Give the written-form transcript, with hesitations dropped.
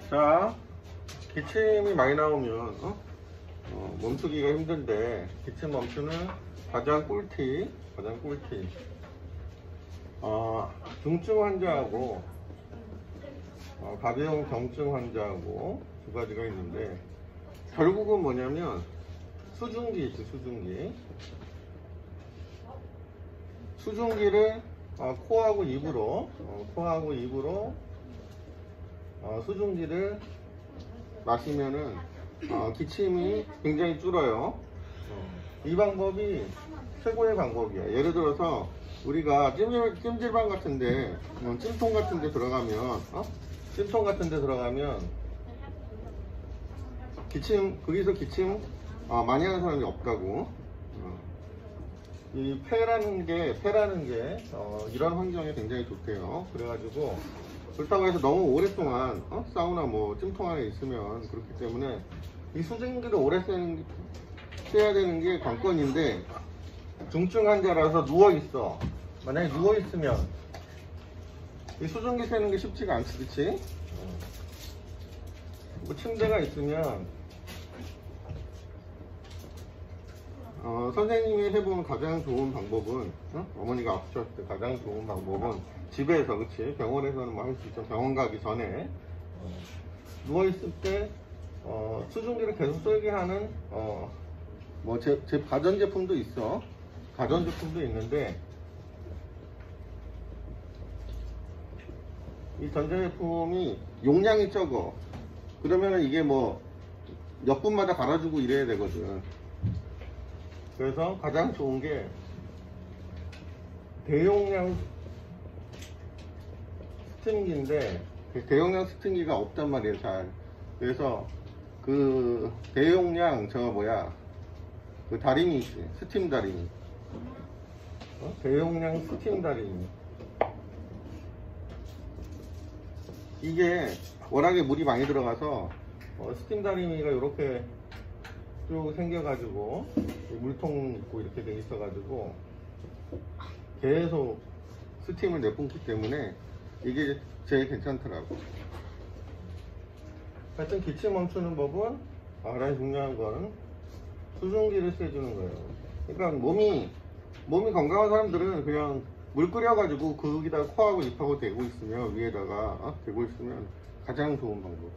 자, 기침이 많이 나오면 멈추기가 힘든데 기침 멈추는 가장 꿀팁 중증 환자하고 가벼운 경증 환자하고 두 가지가 있는데, 결국은 뭐냐면 수증기 있지, 수증기를 코하고 입으로 수증기를 마시면은 기침이 굉장히 줄어요. 이 방법이 최고의 방법이야. 예를 들어서 우리가 찜질방 같은데, 찜통 같은데 들어가면 거기서 기침 많이 하는 사람이 없다고. 이 폐라는 게 이런 환경에 굉장히 좋대요. 그래가지고 그렇다고 해서 너무 오랫동안 사우나 찜통 안에 있으면 그렇기 때문에 이 수증기를 오래 쐬야 되는 게 관건인데, 중증 환자라서 누워있어. 만약에 누워있으면 이 수증기 쐬는 게 쉽지가 않지, 그치? 침대가 있으면 선생님이 해본 가장 좋은 방법은, 어머니가 아프셨을 때 가장 좋은 방법은 집에서, 그치? 병원에서는 할 수 있죠. 병원 가기 전에 누워있을 때 수증기를 계속 쐬게 하는 가전제품도 있어. 가전제품도 있는데, 이 전자제품이 용량이 적어. 그러면은 이게 몇 분마다 갈아주고 이래야 되거든. 그래서 가장 좋은 게 대용량 스팀기인데, 대용량 스팀기가 없단 말이에요, 잘. 그래서 그 대용량 그 다리미 있지, 스팀 다리미. 대용량 스팀 다리미. 이게 워낙에 물이 많이 들어가서 스팀 다리미가 이렇게 쭉 생겨가지고 물통 있고 이렇게 돼 있어가지고 계속 스팀을 내뿜기 때문에 이게 제일 괜찮더라고. 하여튼 기침 멈추는 법은 가장 중요한 건 수증기를 쐬주는 거예요. 그러니까 몸이 건강한 사람들은 그냥 물 끓여가지고 거기다가 코하고 입하고 대고 있으면, 위에다가 대고 있으면 가장 좋은 방법.